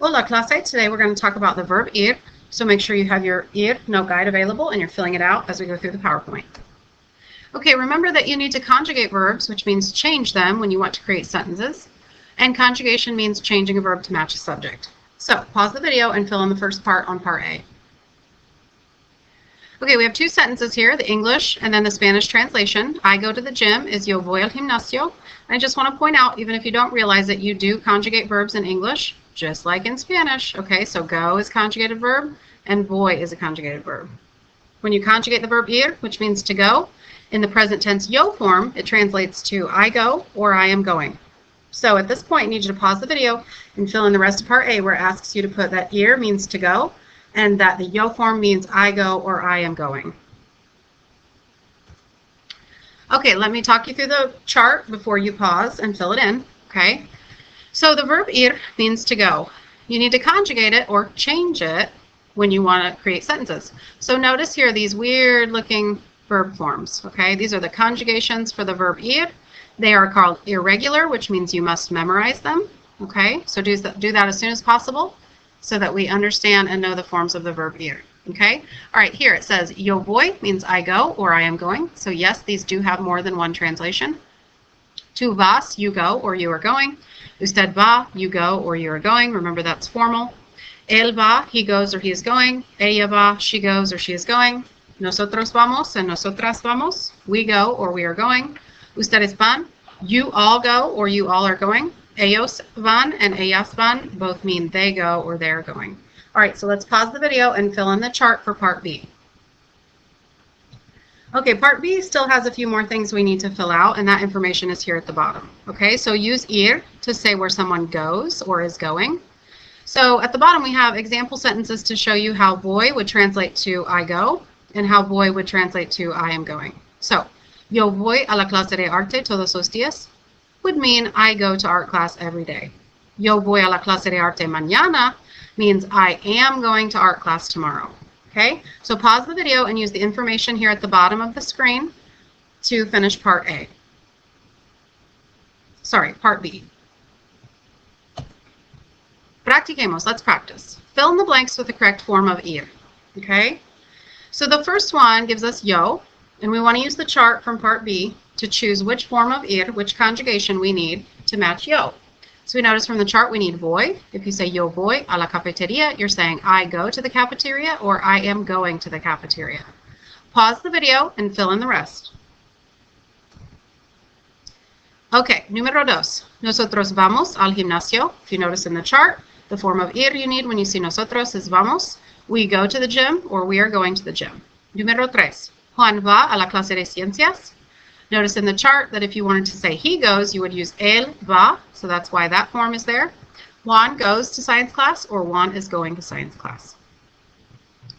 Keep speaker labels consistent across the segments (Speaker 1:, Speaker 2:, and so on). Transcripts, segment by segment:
Speaker 1: Hola clase, today we're going to talk about the verb ir, so make sure you have your ir note guide available and you're filling it out as we go through the PowerPoint. Okay, remember that you need to conjugate verbs, which means change them when you want to create sentences, and conjugation means changing a verb to match a subject. So pause the video and fill in the first part on part A. Okay, we have two sentences here, the English and then the Spanish translation. I go to the gym is yo voy al gimnasio. I just want to point out, even if you don't realize it, you do conjugate verbs in English, just like in Spanish. Okay, so go is conjugated verb and voy is a conjugated verb. When you conjugate the verb ir, which means to go, in the present tense yo form, it translates to I go or I am going. So at this point, I need you to pause the video and fill in the rest of part A, where it asks you to put that ir means to go and that the yo form means I go or I am going. Okay, let me talk you through the chart before you pause and fill it in. Okay, so the verb ir means to go. You need to conjugate it or change it when you want to create sentences. So notice here these weird looking verb forms. Okay, these are the conjugations for the verb ir. They are called irregular, which means you must memorize them. Okay, so do that as soon as possible so that we understand and know the forms of the verb ir. Okay, all right, here it says yo voy means I go or I am going. So yes, these do have more than one translation. Tu vas, you go or you are going. Usted va, you go or you are going. Remember, that's formal. Él va, he goes or he is going. Ella va, she goes or she is going. Nosotros vamos and nosotras vamos. We go or we are going. Ustedes van, you all go or you all are going. Ellos van and ellas van both mean they go or they're going. All right, so let's pause the video and fill in the chart for part B. Okay, part B still has a few more things we need to fill out, and that information is here at the bottom. Okay, so use ir to say where someone goes or is going. So at the bottom we have example sentences to show you how voy would translate to I go and how voy would translate to I am going. So, yo voy a la clase de arte todos los días would mean I go to art class every day. Yo voy a la clase de arte mañana means I am going to art class tomorrow. Okay, so pause the video and use the information here at the bottom of the screen to finish part A. Sorry, part B. Practiquemos, let's practice. Fill in the blanks with the correct form of ir. Okay, so the first one gives us yo, and we want to use the chart from part B to choose which form of ir, which conjugation we need to match yo. So we notice from the chart we need voy. If you say yo voy a la cafeteria, you're saying I go to the cafeteria or I am going to the cafeteria. Pause the video and fill in the rest. Okay, número dos. Nosotros vamos al gimnasio. If you notice in the chart, the form of ir you need when you see nosotros is vamos. We go to the gym or we are going to the gym. Número tres. Juan va a la clase de ciencias. Notice in the chart that if you wanted to say he goes, you would use él va, so that's why that form is there. Juan goes to science class or Juan is going to science class.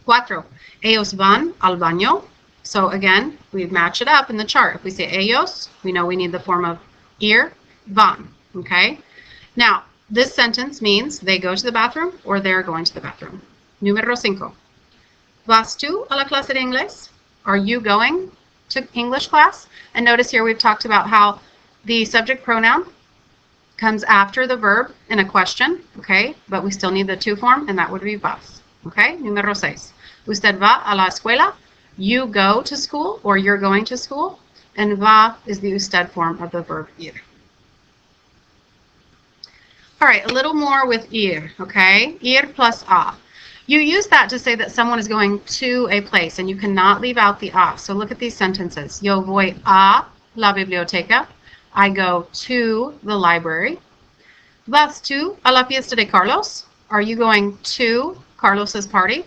Speaker 1: Cuatro. Ellos van al baño. So again, we match it up in the chart. If we say ellos, we know we need the form of ir, van. Okay? Now, this sentence means they go to the bathroom or they're going to the bathroom. Número cinco. ¿Vas tú a la clase de inglés? Are you going to English class? And notice here we've talked about how the subject pronoun comes after the verb in a question, okay? But we still need the to form, and that would be vas, okay? Número seis. Usted va a la escuela? You go to school or you're going to school. And va is the usted form of the verb ir. All right, a little more with ir, okay? Ir plus a. You use that to say that someone is going to a place, and you cannot leave out the a. So look at these sentences. Yo voy a la biblioteca. I go to the library. ¿Vas tú a la fiesta de Carlos? Are you going to Carlos's party?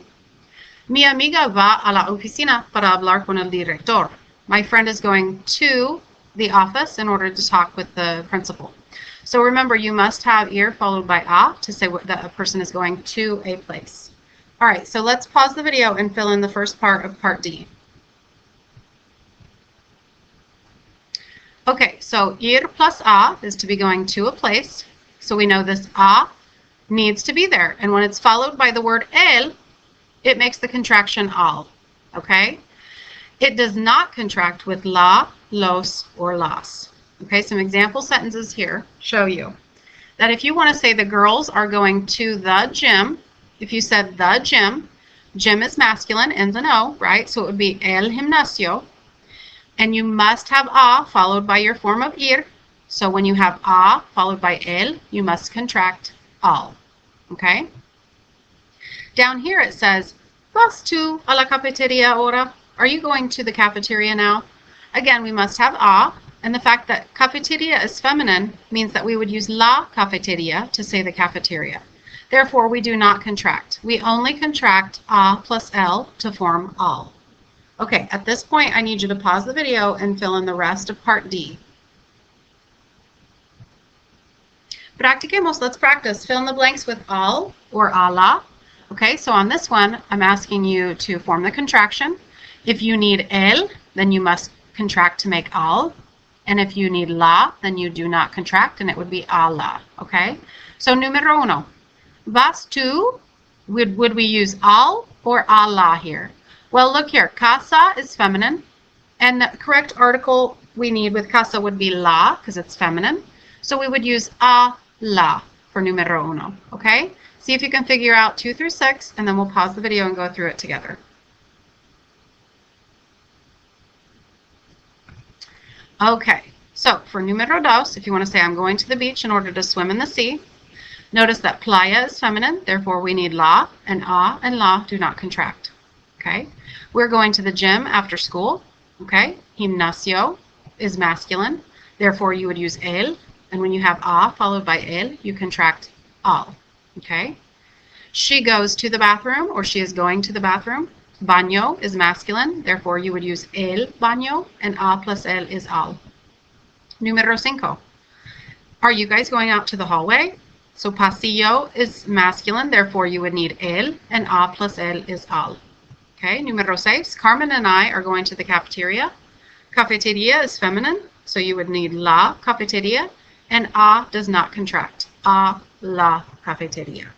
Speaker 1: Mi amiga va a la oficina para hablar con el director. My friend is going to the office in order to talk with the principal. So remember, you must have ir followed by a to say that a person is going to a place. All right, so let's pause the video and fill in the first part of part D. Okay, so ir plus a is to be going to a place. So we know this a needs to be there. And when it's followed by the word el, it makes the contraction al. Okay? It does not contract with la, los, or las. Okay, some example sentences here show you. that if you want to say the girls are going to the gym, if you said the gym, gym is masculine, ends in O, right? So it would be el gimnasio. And you must have a followed by your form of ir. So when you have a followed by el, you must contract al. Okay? Down here it says, vas tú a la cafeteria ahora? Are you going to the cafeteria now? Again, we must have a, and the fact that cafeteria is feminine means that we would use la cafeteria to say the cafeteria. Therefore, we do not contract. We only contract a plus el to form al. Okay, at this point, I need you to pause the video and fill in the rest of part D. Practiquemos, let's practice. Fill in the blanks with al or a la. Okay, so on this one, I'm asking you to form the contraction. If you need el, then you must contract to make al. And if you need la, then you do not contract, and it would be a la. Okay, so número uno. Vas tú, would we use al or a la here? Well, look here, casa is feminine, and the correct article we need with casa would be la, because it's feminine. So we would use a la for número uno, okay? See if you can figure out 2 through 6, and then we'll pause the video and go through it together. Okay, so for número dos, if you want to say I'm going to the beach in order to swim in the sea, notice that playa is feminine, therefore we need la, and a and la do not contract. Okay, we're going to the gym after school. Okay, gimnasio is masculine, therefore you would use el, and when you have a followed by el, you contract al. Okay, she goes to the bathroom, or she is going to the bathroom. Baño is masculine, therefore you would use el baño, and a plus el is al. Número 5. Are you guys going out to the hallway? So pasillo is masculine, therefore you would need el, and a plus el is al. Okay, número 6. Carmen and I are going to the cafeteria. Cafeteria is feminine, so you would need la cafeteria, and a does not contract. A la cafeteria.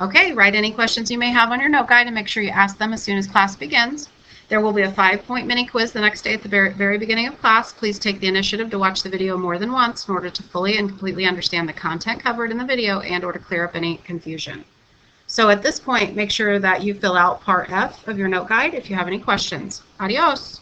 Speaker 1: Okay, write any questions you may have on your note guide and make sure you ask them as soon as class begins. There will be a 5-point mini quiz the next day at the very beginning of class. Please take the initiative to watch the video more than once in order to fully and completely understand the content covered in the video and or to clear up any confusion. So at this point, make sure that you fill out part F of your note guide if you have any questions. Adios.